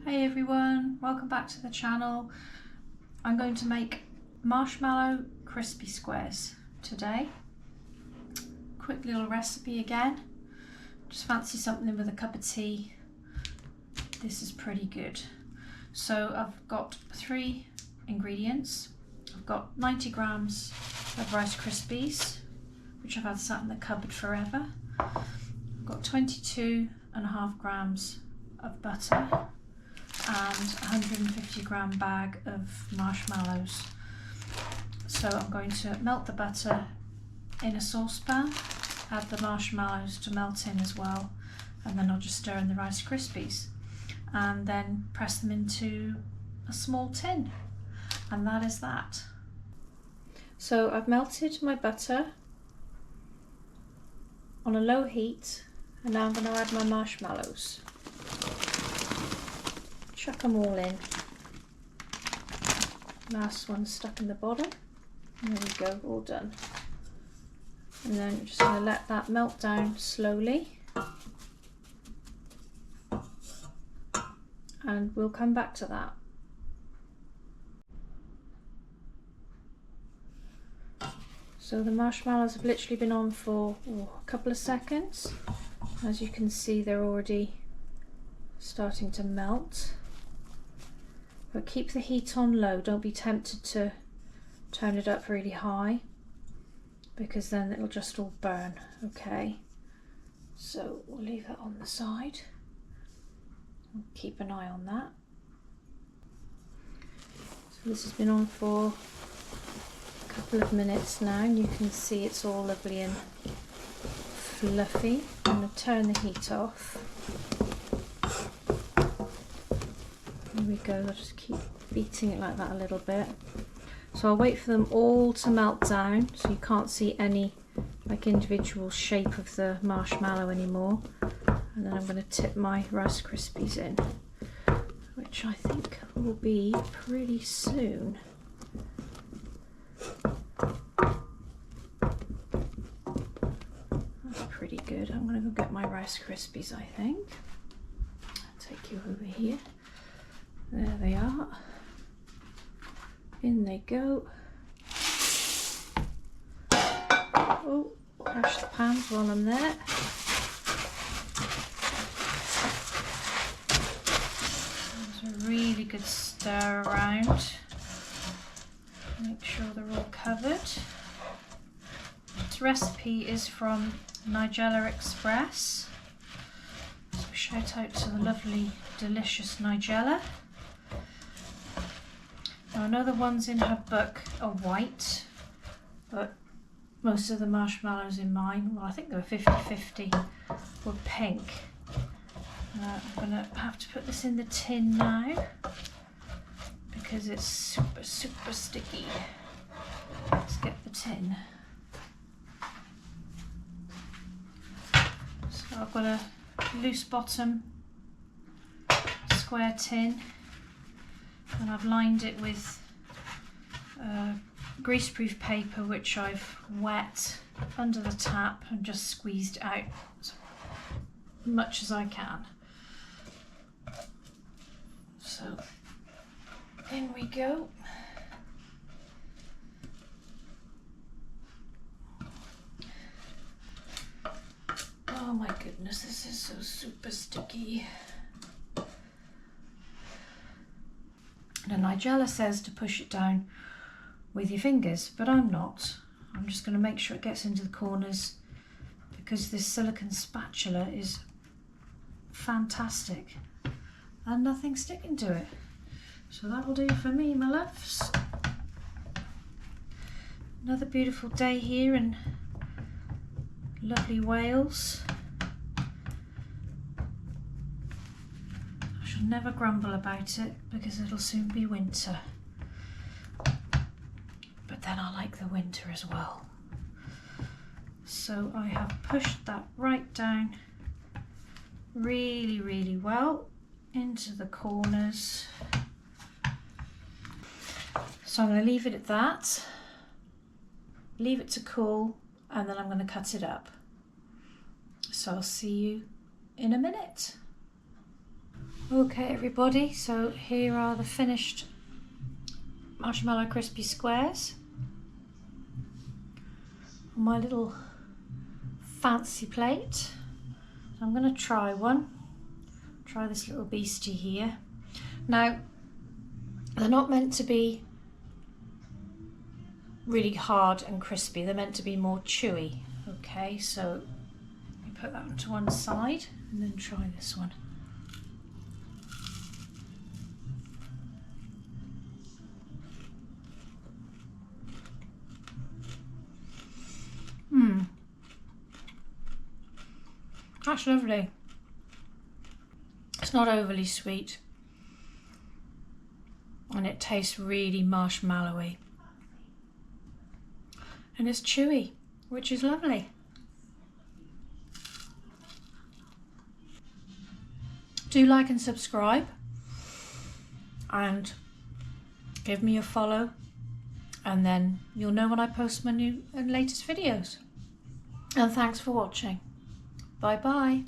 Hey everyone, welcome back to the channel. I'm going to make marshmallow crispy squares today. Quick little recipe again. Just fancy something with a cup of tea. This is pretty good. So I've got 3 ingredients. I've got 90 grams of Rice Krispies, which I've had sat in the cupboard forever. I've got 22.5 grams of butter and 150 gram bag of marshmallows. So I'm going to melt the butter in a saucepan, add the marshmallows to melt in as well, and then I'll just stir in the Rice Krispies and then press them into a small tin, and that is that. So I've melted my butter on a low heat, and now I'm going to add my marshmallows. Chuck them all in. Last one stuck in the bottom. There we go, all done. And then I'm just going to let that melt down slowly. And we'll come back to that. So the marshmallows have literally been on for a couple of seconds. As you can see, they're already starting to melt. But keep the heat on low, don't be tempted to turn it up really high, because then it'll just all burn, okay? So we'll leave that on the side. We'll keep an eye on that. So this has been on for a couple of minutes now, and you can see it's all lovely and fluffy. I'm going to turn the heat off. There we go, I'll just keep beating it like that a little bit. So I'll wait for them all to melt down so you can't see any like individual shape of the marshmallow anymore. And then I'm going to tip my Rice Krispies in, which I think will be pretty soon. That's pretty good. I'm going to go get my Rice Krispies, I think. I'll take you over here. There they are. In they go. Oh, crash the pans while I'm there. There's a really good stir around. Make sure they're all covered. This recipe is from Nigella Express. So shout out to the lovely, delicious Nigella. Now I know the ones in her book are white, but most of the marshmallows in mine, well I think they were 50-50, were pink. I'm going to have to put this in the tin now because it's super sticky. Let's get the tin. So I've got a loose bottom square tin, and I've lined it with greaseproof paper, which I've wet under the tap and just squeezed out as much as I can. So in we go. Oh my goodness, this is so super sticky. Now Nigella says to push it down with your fingers, but I'm not. I'm just going to make sure it gets into the corners because this silicone spatula is fantastic and nothing's sticking to it. So that'll do for me, my loves. Another beautiful day here in lovely Wales. I shall never grumble about it because it'll soon be winter. But then I like the winter as well. So I have pushed that right down really well into the corners. So I'm going to leave it at that, leave it to cool, and then I'm going to cut it up. So I'll see you in a minute. Okay everybody, so here are the finished marshmallow crispy squares on my little fancy plate. I'm going to try one. Try this little beastie here. Now, they're not meant to be really hard and crispy, they're meant to be more chewy. Okay, so let me put that one to one side and then try this one. That's lovely. It's not overly sweet and it tastes really marshmallowy and it's chewy, which is lovely. Do like and subscribe and give me a follow, and then you'll know when I post my new and latest videos. And thanks for watching. Bye bye.